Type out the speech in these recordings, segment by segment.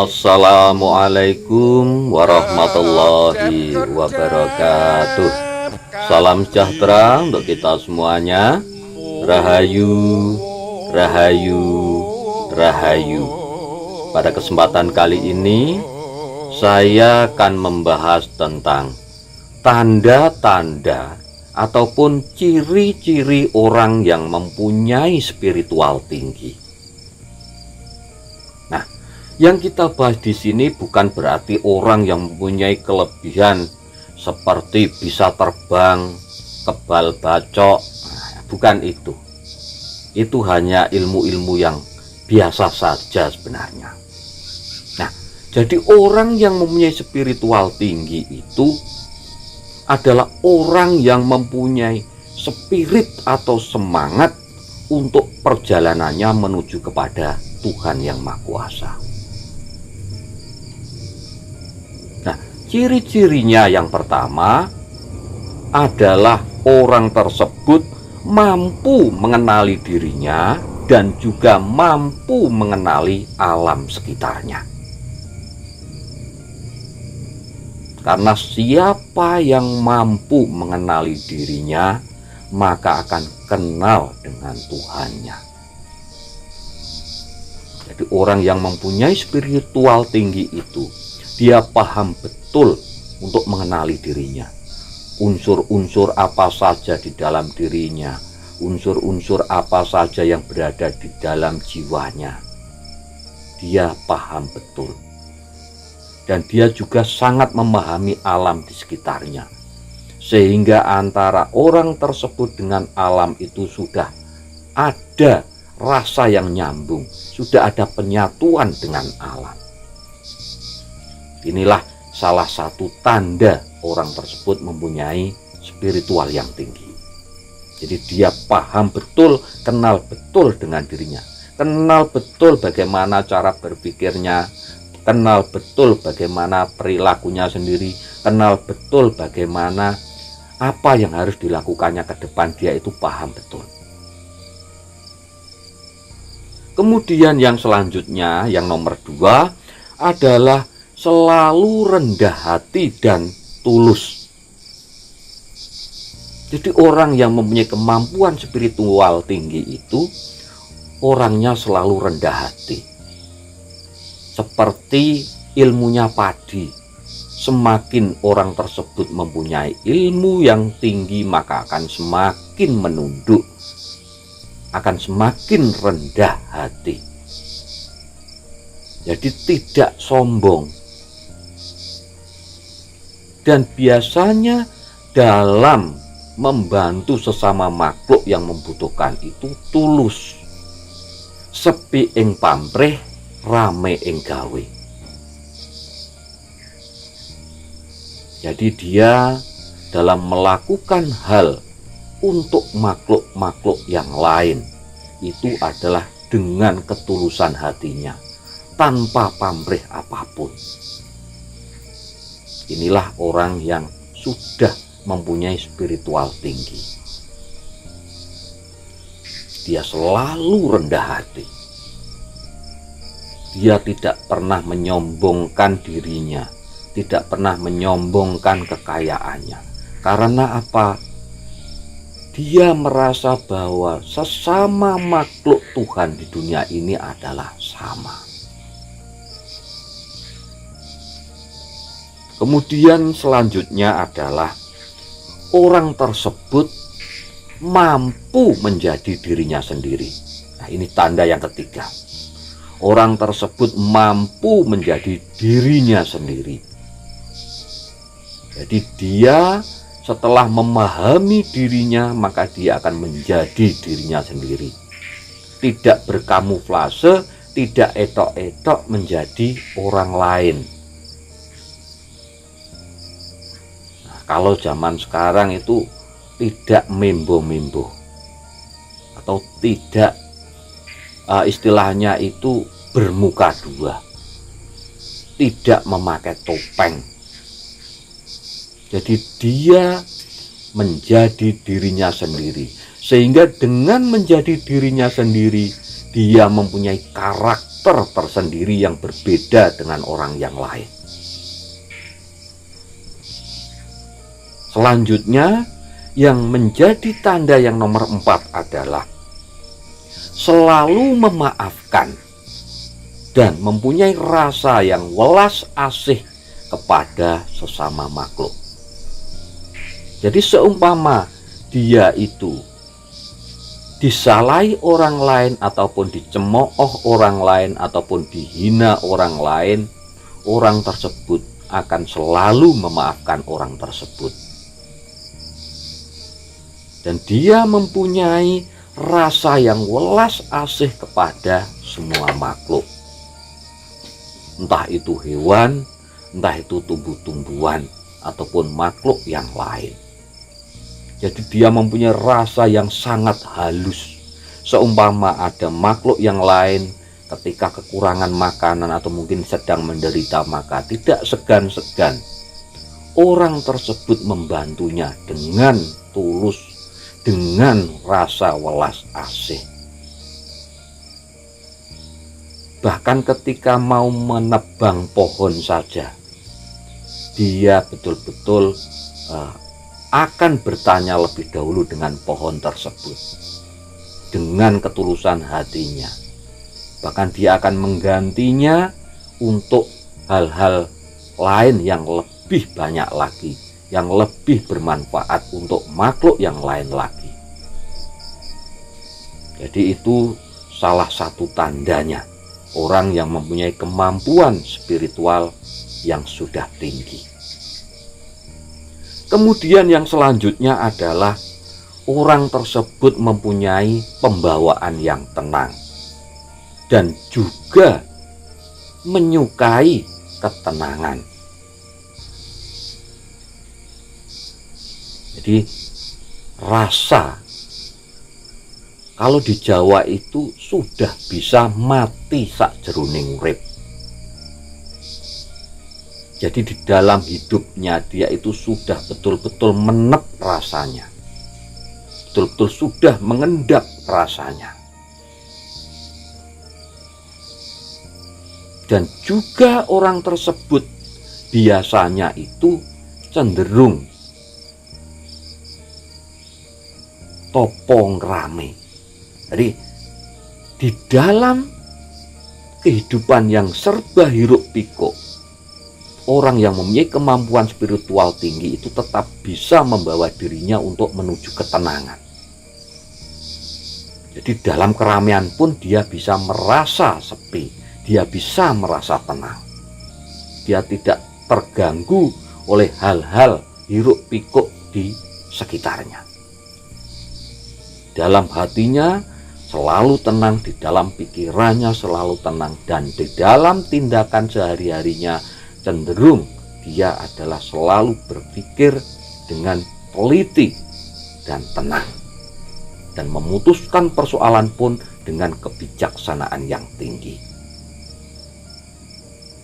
Assalamualaikum warahmatullahi wabarakatuh. Salam sejahtera untuk kita semuanya. Rahayu, rahayu, rahayu. Pada kesempatan kali ini saya akan membahas tentang tanda-tanda ataupun ciri-ciri orang yang mempunyai spiritual tinggi. Yang kita bahas di sini bukan berarti orang yang mempunyai kelebihan seperti bisa terbang, kebal bacok, bukan itu. Itu hanya ilmu-ilmu yang biasa saja sebenarnya. Nah, jadi orang yang mempunyai spiritual tinggi itu adalah orang yang mempunyai spirit atau semangat untuk perjalanannya menuju kepada Tuhan yang Maha Kuasa. Ciri-cirinya yang pertama adalah orang tersebut mampu mengenali dirinya dan juga mampu mengenali alam sekitarnya. Karena siapa yang mampu mengenali dirinya, maka akan kenal dengan Tuhannya. Jadi orang yang mempunyai spiritual tinggi itu, dia paham betul untuk mengenali dirinya. Unsur-unsur apa saja di dalam dirinya, unsur-unsur apa saja yang berada di dalam jiwanya. Dia paham betul. Dan dia juga sangat memahami alam di sekitarnya. Sehingga antara orang tersebut dengan alam itu sudah ada rasa yang nyambung, sudah ada penyatuan dengan alam. Inilah salah satu tanda orang tersebut mempunyai spiritual yang tinggi. Jadi dia paham betul, kenal betul dengan dirinya, kenal betul bagaimana cara berpikirnya, kenal betul bagaimana perilakunya sendiri, kenal betul bagaimana apa yang harus dilakukannya ke depan. Dia itu paham betul. Kemudian yang selanjutnya, yang nomor 2 adalah selalu rendah hati dan tulus. Jadi orang yang mempunyai kemampuan spiritual tinggi itu orangnya selalu rendah hati. Seperti ilmunya padi. Semakin orang tersebut mempunyai ilmu yang tinggi, maka akan semakin menunduk, akan semakin rendah hati. Jadi tidak sombong. Dan biasanya dalam membantu sesama makhluk yang membutuhkan itu tulus. Sepi ing pamrih, rame ing gawe. Jadi dia dalam melakukan hal untuk makhluk-makhluk yang lain itu adalah dengan ketulusan hatinya, tanpa pamrih apapun. Inilah orang yang sudah mempunyai spiritual tinggi. Dia selalu rendah hati. Dia tidak pernah menyombongkan dirinya, tidak pernah menyombongkan kekayaannya. Karena apa? Dia merasa bahwa sesama makhluk Tuhan di dunia ini adalah sama. Kemudian selanjutnya adalah orang tersebut mampu menjadi dirinya sendiri. Nah, ini tanda yang ketiga. Orang tersebut mampu menjadi dirinya sendiri. Jadi dia setelah memahami dirinya, maka dia akan menjadi dirinya sendiri. Tidak berkamuflase, tidak etok-etok menjadi orang lain. Kalau zaman sekarang itu tidak membo-membo atau tidak istilahnya itu bermuka dua, tidak memakai topeng. Jadi dia menjadi dirinya sendiri, sehingga dengan menjadi dirinya sendiri dia mempunyai karakter karakter tersendiri yang berbeda dengan orang yang lain. Selanjutnya, yang menjadi tanda yang nomor 4 adalah selalu memaafkan dan mempunyai rasa yang welas asih kepada sesama makhluk. Jadi seumpama dia itu disalahi orang lain ataupun dicemooh orang lain ataupun dihina orang lain, orang tersebut akan selalu memaafkan orang tersebut. Dan dia mempunyai rasa yang welas asih kepada semua makhluk. Entah itu hewan, entah itu tumbuh-tumbuhan, ataupun makhluk yang lain. Jadi dia mempunyai rasa yang sangat halus. Seumpama ada makhluk yang lain ketika kekurangan makanan atau mungkin sedang menderita, maka tidak segan-segan orang tersebut membantunya dengan tulus, dengan rasa welas asih. Bahkan ketika mau menebang pohon saja, dia betul-betul akan bertanya lebih dahulu dengan pohon tersebut, dengan ketulusan hatinya. Bahkan dia akan menggantinya untuk hal-hal lain yang lebih banyak lagi, yang lebih bermanfaat untuk makhluk yang lain lagi. Jadi itu salah satu tandanya orang yang mempunyai kemampuan spiritual yang sudah tinggi. Kemudian yang selanjutnya adalah orang tersebut mempunyai pembawaan yang tenang dan juga menyukai ketenangan. Jadi rasa, kalau di Jawa itu sudah bisa mati sakjeroning urip. Jadi di dalam hidupnya dia itu sudah betul-betul menep rasanya, betul-betul sudah mengendap rasanya. Dan juga orang tersebut biasanya itu cenderung topong rame. Jadi di dalam kehidupan yang serba hiruk pikuk, orang yang mempunyai kemampuan spiritual tinggi itu tetap bisa membawa dirinya untuk menuju ketenangan. Jadi dalam keramaian pun dia bisa merasa sepi, dia bisa merasa tenang. Dia tidak terganggu oleh hal-hal hiruk pikuk di sekitarnya. Dalam hatinya selalu tenang, di dalam pikirannya selalu tenang, dan di dalam tindakan sehari-harinya cenderung dia adalah selalu berpikir dengan teliti dan tenang, dan memutuskan persoalan pun dengan kebijaksanaan yang tinggi.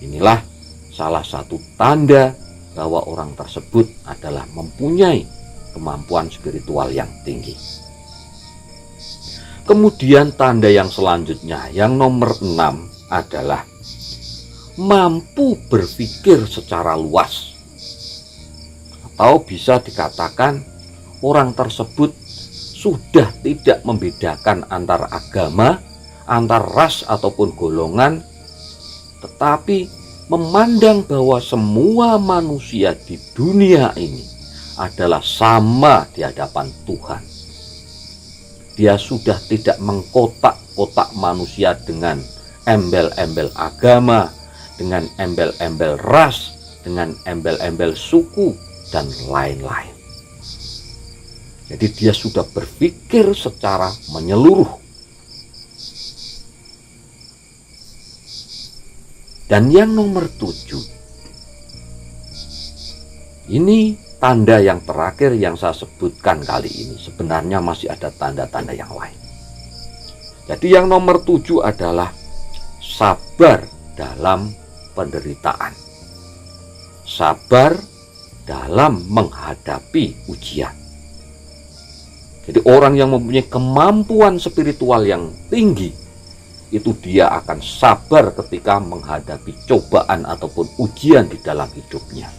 Inilah salah satu tanda bahwa orang tersebut adalah mempunyai kemampuan spiritual yang tinggi. Kemudian tanda yang selanjutnya, yang nomor 6 adalah mampu berpikir secara luas. Atau bisa dikatakan orang tersebut sudah tidak membedakan antar agama, antar ras ataupun golongan, tetapi memandang bahwa semua manusia di dunia ini adalah sama di hadapan Tuhan. Dia sudah tidak mengkotak-kotak manusia dengan embel-embel agama, dengan embel-embel ras, dengan embel-embel suku, dan lain-lain. Jadi dia sudah berpikir secara menyeluruh. Dan yang nomor 7, ini tanda yang terakhir yang saya sebutkan kali ini. Sebenarnya masih ada tanda-tanda yang lain. Jadi yang nomor 7 adalah sabar dalam penderitaan, sabar dalam menghadapi ujian. Jadi orang yang mempunyai kemampuan spiritual yang tinggi itu dia akan sabar ketika menghadapi cobaan ataupun ujian di dalam hidupnya.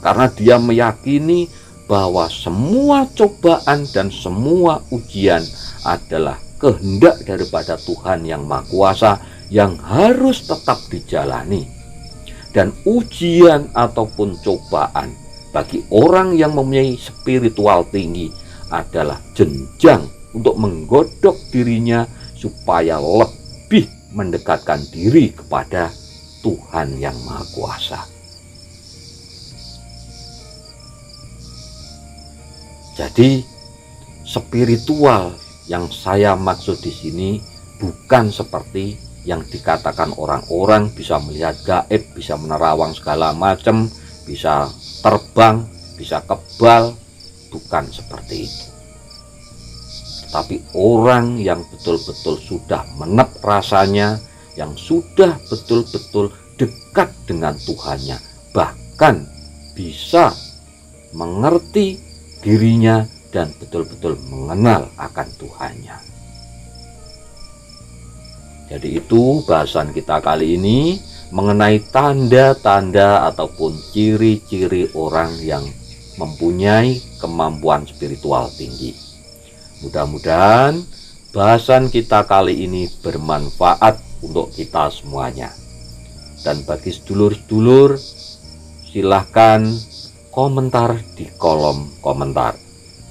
Karena dia meyakini bahwa semua cobaan dan semua ujian adalah kehendak daripada Tuhan yang Maha Kuasa yang harus tetap dijalani. Dan ujian ataupun cobaan bagi orang yang mempunyai spiritual tinggi adalah jenjang untuk menggodok dirinya supaya lebih mendekatkan diri kepada Tuhan yang Maha Kuasa. Jadi spiritual yang saya maksud di sini bukan seperti yang dikatakan orang-orang bisa melihat gaib, bisa menerawang segala macam, bisa terbang, bisa kebal, bukan seperti itu. Tapi orang yang betul-betul sudah menep rasanya, yang sudah betul-betul dekat dengan Tuhannya, bahkan bisa mengerti dirinya dan betul-betul mengenal akan Tuhannya. Jadi itu bahasan kita kali ini mengenai tanda-tanda ataupun ciri-ciri orang yang mempunyai kemampuan spiritual tinggi. Mudah-mudahan bahasan kita kali ini bermanfaat untuk kita semuanya. Dan bagi sedulur-sedulur, silahkan komentar di kolom komentar.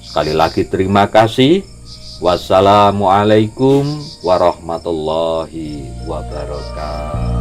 Sekali lagi terima kasih. Wassalamualaikum warahmatullahi wabarakatuh.